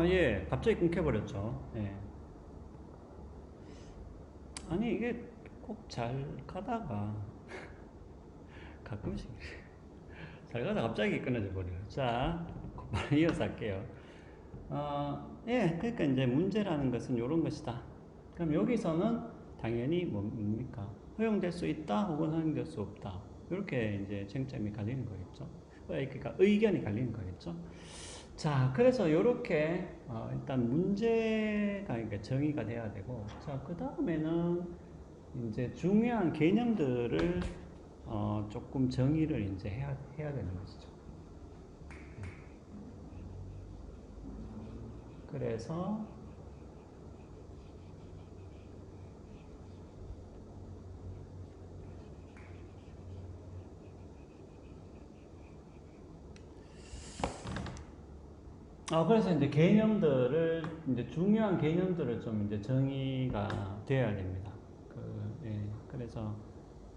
예. 갑자기 끊겨버렸죠. 예. 아니, 이게 꼭 잘 가다가 가끔씩 잘 가다가 갑자기 끊어져 버려요. 자, 바로 이어서 할게요. 예. 그러니까 이제 문제라는 것은 이런 것이다. 그럼 여기서는 당연히 뭡니까? 허용될 수 있다 혹은 허용될 수 없다. 이렇게 이제 쟁점이 갈리는 거겠죠. 그러니까 의견이 갈리는 거겠죠. 자, 그래서 이렇게 일단 문제가 그러니까 정의가 돼야 되고, 자, 그 다음에는 이제 중요한 개념들을 조금 정의를 이제 해야 되는 것이죠. 그래서 그래서 이제 개념들을 이제 중요한 개념들을 좀 이제 정의가 돼야 됩니다. 예, 그래서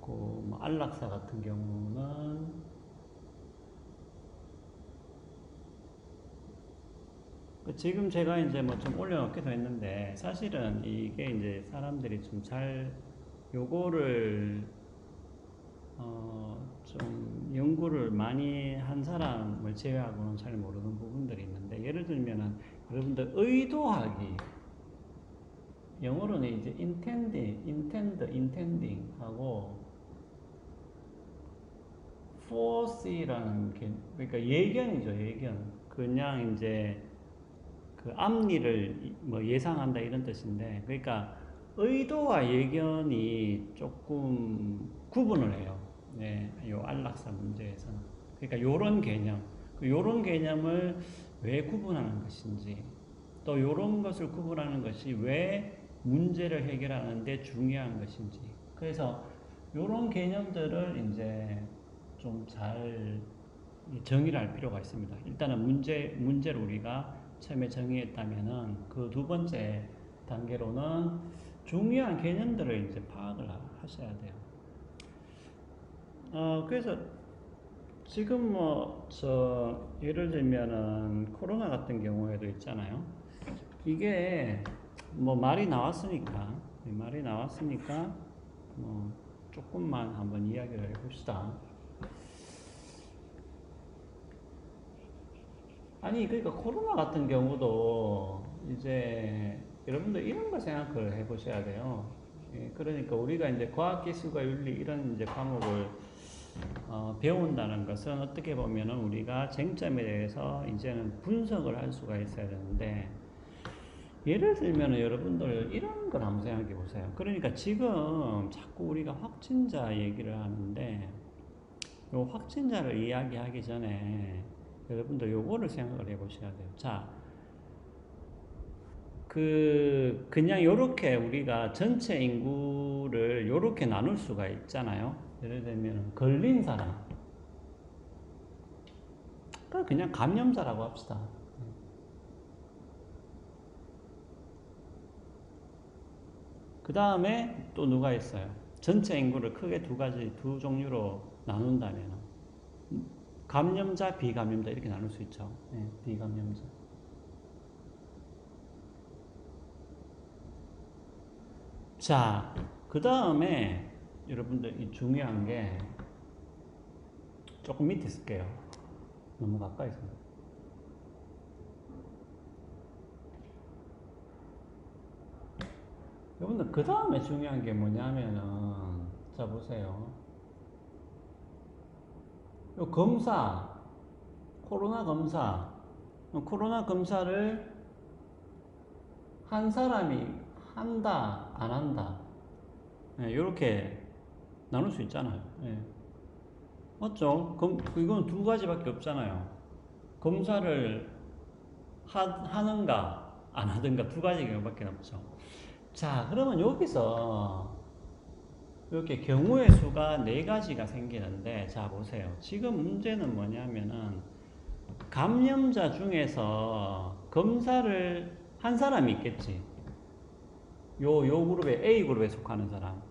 그뭐 안락사 같은 경우는 지금 제가 이제 뭐 좀 올려놓기도 했는데 사실은 이게 이제 사람들이 좀 잘 요거를 좀 연구를 많이 한 사람을 제외하고는 잘 모르는 부분들이 있는데, 예를 들면은 여러분들 의도하기, 영어로는 이제 intending 하고 foresee라는 게, 그러니까 예견이죠, 예견. 그냥 이제 그 앞일을 뭐 예상한다 이런 뜻인데, 그러니까 의도와 예견이 조금 구분을 해요. 네, 요 안락사 문제에서는. 그러니까 요런 개념, 요런 개념을 왜 구분하는 것인지, 또 요런 것을 구분하는 것이 왜 문제를 해결하는 데 중요한 것인지. 그래서 요런 개념들을 이제 좀 잘 정의를 할 필요가 있습니다. 일단은 문제를 우리가 처음에 정의했다면은 그 두 번째 단계로는 중요한 개념들을 이제 파악을 하셔야 돼요. 그래서 지금 예를 들면은 코로나 같은 경우에도 있잖아요. 이게 뭐 말이 나왔으니까 뭐 조금만 한번 이야기를 해봅시다. 아니, 그러니까 코로나 같은 경우도 이제 여러분들 이런 거 생각을 해보셔야 돼요. 예, 그러니까 우리가 이제 과학기술과 윤리 이런 이제 과목을 배운다는 것은 어떻게 보면은 우리가 쟁점에 대해서 이제는 분석을 할 수가 있어야 되는데, 예를 들면은 여러분들 이런 걸 한번 생각해 보세요. 그러니까 지금 자꾸 우리가 확진자 얘기를 하는데, 요 확진자를 이야기하기 전에 여러분들 요거를 생각을 해 보셔야 돼요. 자, 그냥 요렇게 우리가 전체 인구를 요렇게 나눌 수가 있잖아요. 예를 들면 걸린 사람, 그냥 감염자라고 합시다. 그 다음에 또 누가 있어요? 전체 인구를 크게 두 종류로 나눈다면 감염자, 비감염자 이렇게 나눌 수 있죠. 네, 비감염자. 자, 그 다음에 여러분들 이 중요한 게 조금 밑에 쓸게요. 너무 가까이 있습니다. 여러분들 그 다음에 중요한 게 뭐냐면은, 자 보세요. 요 검사, 코로나 검사를 한 사람이 한다, 안 한다. 네, 이렇게 나눌 수 있잖아요. 네. 맞죠? 이건 두 가지밖에 없잖아요. 검사를 하는가, 안 하든가 두 가지 경우밖에 없죠. 자, 그러면 여기서 이렇게 경우의 수가 네 가지가 생기는데, 자, 보세요. 지금 문제는 뭐냐면은, 감염자 중에서 검사를 한 사람이 있겠지. 요 그룹에, A그룹에 속하는 사람.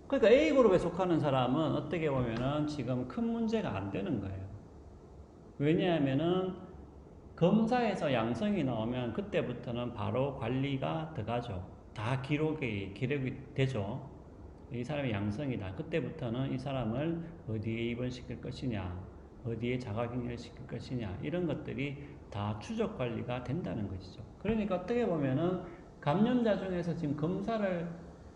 그러니까 A그룹에 속하는 사람은 어떻게 보면은 지금 큰 문제가 안 되는 거예요. 왜냐하면은 검사에서 양성이 나오면 그때부터는 바로 관리가 들어가죠. 다 기록이 되죠. 이 사람이 양성이다. 그때부터는 이 사람을 어디에 입원시킬 것이냐, 어디에 자가격리를 시킬 것이냐, 이런 것들이 다 추적 관리가 된다는 것이죠. 그러니까 어떻게 보면은 감염자 중에서 지금 검사를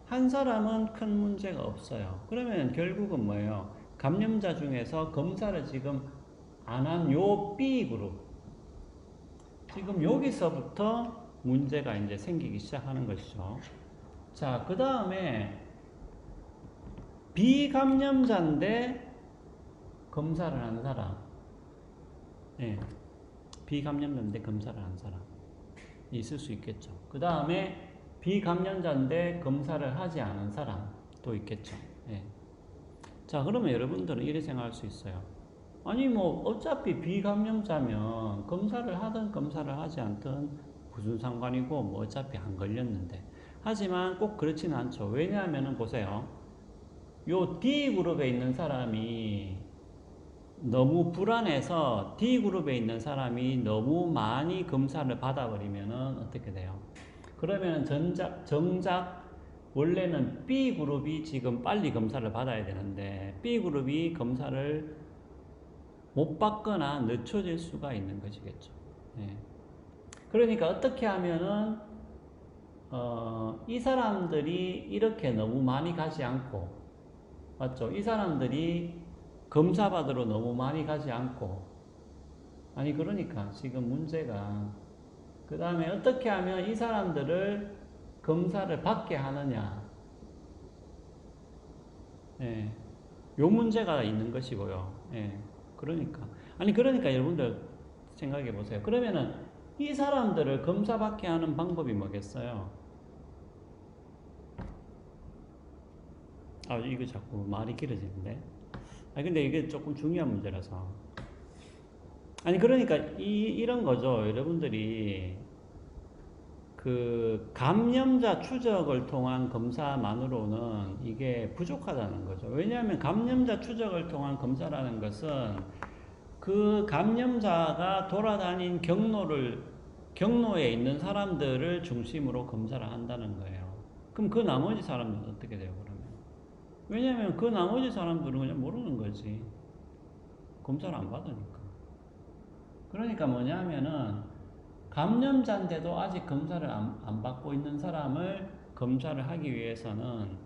한 사람은 큰 문제가 없어요. 그러면 결국은 뭐예요? 감염자 중에서 검사를 지금 안 한 요 B그룹. 지금 여기서부터 문제가 이제 생기기 시작하는 것이죠. 자, 그 다음에 비감염자인데 검사를 한 사람. 네. 비감염자인데 검사를 한 사람. 있을 수 있겠죠. 그 다음에 비감염자인데 검사를 하지 않은 사람도 있겠죠. 네. 자, 그러면 여러분들은 이렇게 생각할 수 있어요. 아니, 뭐, 어차피 비감염자면 검사를 하든 검사를 하지 않든 무슨 상관이고, 뭐, 어차피 안 걸렸는데. 하지만 꼭 그렇지는 않죠. 왜냐하면 보세요. 요 D그룹에 있는 사람이 너무 불안해서 D그룹에 있는 사람이 너무 많이 검사를 받아버리면 어떻게 돼요? 그러면 정작 원래는 B그룹이 지금 빨리 검사를 받아야 되는데 B그룹이 검사를 못 받거나 늦춰질 수가 있는 것이겠죠. 예. 그러니까 어떻게 하면은 이 사람들이 이렇게 너무 많이 가지 않고, 맞죠? 이 사람들이 검사 받으러 너무 많이 가지 않고, 아니 그러니까 지금 문제가 그 다음에 어떻게 하면 이 사람들을 검사를 받게 하느냐, 예. 요 문제가 있는 것이고요. 예. 그러니까 여러분들 생각해 보세요. 그러면은 이 사람들을 검사 받게 하는 방법이 뭐겠어요? 아, 이거 자꾸 말이 길어지는데. 아, 근데 이게 조금 중요한 문제라서. 아니, 그러니까 이런 거죠. 여러분들이 그 감염자 추적을 통한 검사만으로는 이게 부족하다는 거죠. 왜냐하면 감염자 추적을 통한 검사라는 것은 그 감염자가 돌아다닌 경로에 있는 사람들을 중심으로 검사를 한다는 거예요. 그럼 그 나머지 사람들은 어떻게 돼요, 그러면? 왜냐하면 그 나머지 사람들은 그냥 모르는 거지. 검사를 안 받으니까. 그러니까 뭐냐 하면은 감염자인데도 아직 검사를 안 받고 있는 사람을 검사를 하기 위해서는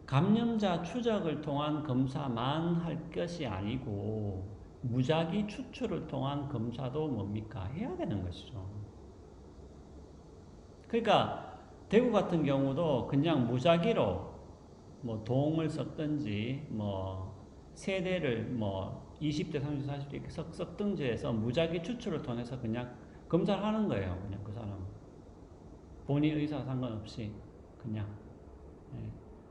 감염자 추적을 통한 검사만 할 것이 아니고 무작위 추출을 통한 검사도 뭡니까? 해야 되는 것이죠. 그러니까 대구 같은 경우도 그냥 무작위로 뭐 동을 썼든지 뭐 세대를 뭐 20대, 30대, 40대 이렇게 썼든지 해서 무작위 추출을 통해서 그냥 검사를 하는 거예요. 그냥 그 사람 본인 의사 상관없이 그냥. 예.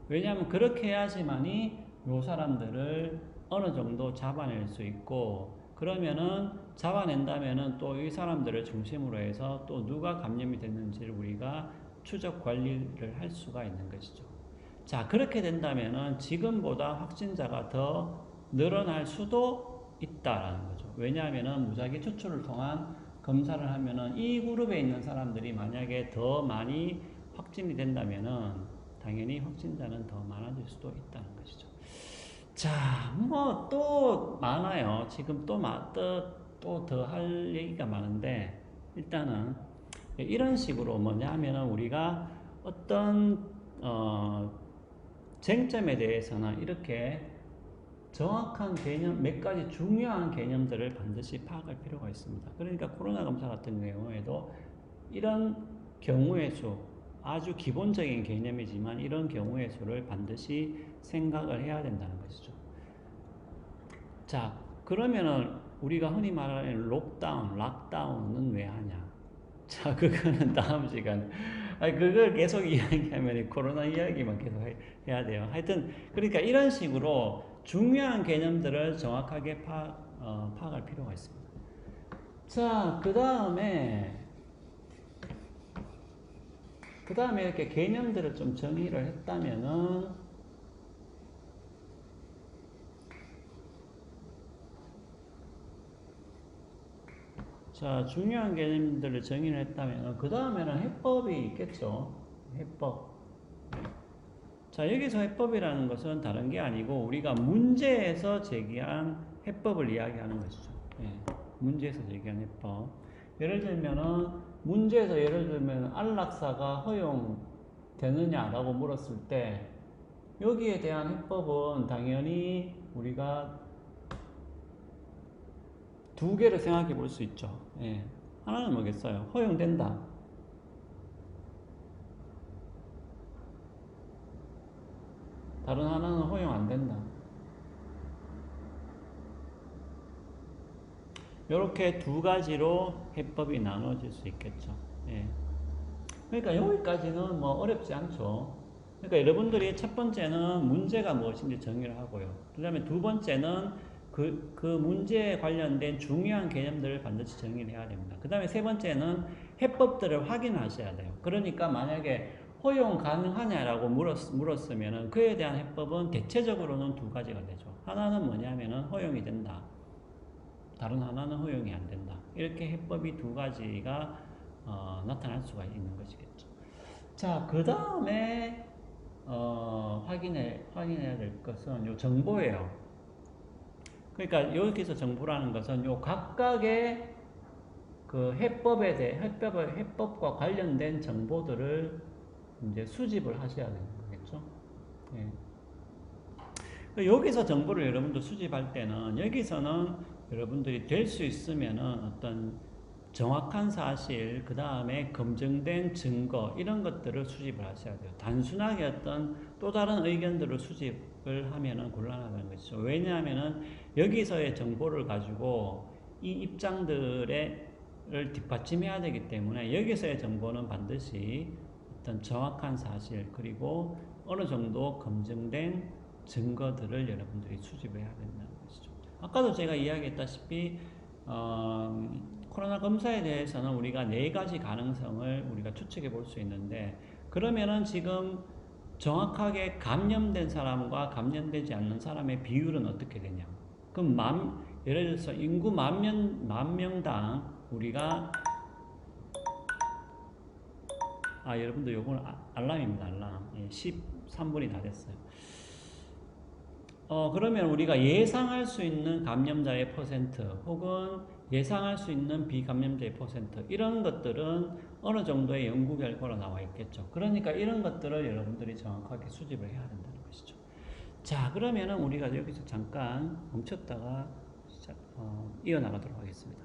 왜냐하면 그렇게 해야지만이 요 사람들을 어느 정도 잡아낼 수 있고, 그러면은 잡아낸다면은 또 이 사람들을 중심으로 해서 또 누가 감염이 됐는지를 우리가 추적 관리를 할 수가 있는 것이죠. 자, 그렇게 된다면은 지금보다 확진자가 더 늘어날 수도 있다라는 거죠. 왜냐하면은 무작위 추출을 통한 검사를 하면은 이 그룹에 있는 사람들이 만약에 더 많이 확진이 된다면은 당연히 확진자는 더 많아질 수도 있다는 것이죠. 자, 뭐 또 많아요. 지금 또 더 할 얘기가 많은데 일단은 이런 식으로 뭐냐 하면은 우리가 어떤 쟁점에 대해서는 이렇게 정확한 개념, 몇 가지 중요한 개념들을 반드시 파악할 필요가 있습니다. 그러니까 코로나 검사 같은 경우에도 이런 경우의 수, 아주 기본적인 개념이지만 이런 경우의 수를 반드시 생각을 해야 된다는 것이죠. 자, 그러면은 우리가 흔히 말하는 락다운은 왜 하냐? 자, 그거는 다음 시간. 아니, 그걸 계속 이야기하면 코로나 이야기만 계속 해야 돼요. 하여튼, 그러니까 이런 식으로 중요한 개념들을 정확하게 파악할 필요가 있습니다. 자, 그 다음에 이렇게 개념들을 좀 정의를 했다면은, 자, 중요한 개념들을 정의를 했다면, 그 다음에는 해법이 있겠죠. 해법. 자, 여기서 해법이라는 것은 다른 게 아니고, 우리가 문제에서 제기한 해법을 이야기하는 것이죠. 예, 문제에서 제기한 해법. 예를 들면은, 문제에서 예를 들면, 안락사가 허용되느냐라고 물었을 때, 여기에 대한 해법은 당연히 우리가 두 개를 생각해 볼 수 있죠. 예. 하나는 뭐겠어요? 허용된다. 다른 하나는 허용 안 된다. 이렇게 두 가지로 해법이 나눠질 수 있겠죠. 예. 그러니까 여기까지는 뭐 어렵지 않죠. 그러니까 여러분들이 첫 번째는 문제가 무엇인지 정의를 하고요. 그 다음에 두 번째는 그 문제에 관련된 중요한 개념들을 반드시 정의를 해야 됩니다. 그 다음에 세 번째는 해법들을 확인하셔야 돼요. 그러니까 만약에 허용 가능하냐라고 물었으면 그에 대한 해법은 대체적으로는 두 가지가 되죠. 하나는 뭐냐면은 허용이 된다. 다른 하나는 허용이 안 된다. 이렇게 해법이 두 가지가 나타날 수가 있는 것이겠죠. 자, 그 다음에 확인해야 될 것은 요 정보예요. 그러니까 여기서 정보라는 것은 요 각각의 그 해법과 관련된 정보들을 이제 수집을 하셔야 되는 거겠죠. 예. 여기서 정보를 여러분들 수집할 때는 여기서는 여러분들이 될 수 있으면은 어떤 정확한 사실, 그 다음에 검증된 증거, 이런 것들을 수집을 하셔야 돼요. 단순하게 어떤 또 다른 의견들을 수집을 하면은 곤란하다는 것이죠. 왜냐하면은 여기서의 정보를 가지고 이 입장들을 뒷받침해야 되기 때문에 여기서의 정보는 반드시 어떤 정확한 사실, 그리고 어느 정도 검증된 증거들을 여러분들이 수집해야 된다는 것이죠. 아까도 제가 이야기했다시피 코로나 검사에 대해서는 우리가 네 가지 가능성을 우리가 추측해 볼 수 있는데, 그러면은 지금 정확하게 감염된 사람과 감염되지 않는 사람의 비율은 어떻게 되냐? 그럼 예를 들어서 인구 만 명당 우리가 여러분들 요거는 알람입니다. 알람. 예, 13분이 다 됐어요. 그러면 우리가 예상할 수 있는 감염자의 퍼센트 혹은 예상할 수 있는 비감염자의 퍼센트, 이런 것들은 어느 정도의 연구 결과로 나와 있겠죠. 그러니까 이런 것들을 여러분들이 정확하게 수집을 해야 된다는 것이죠. 자, 그러면은 우리가 여기서 잠깐 멈췄다가 이어나가도록 하겠습니다.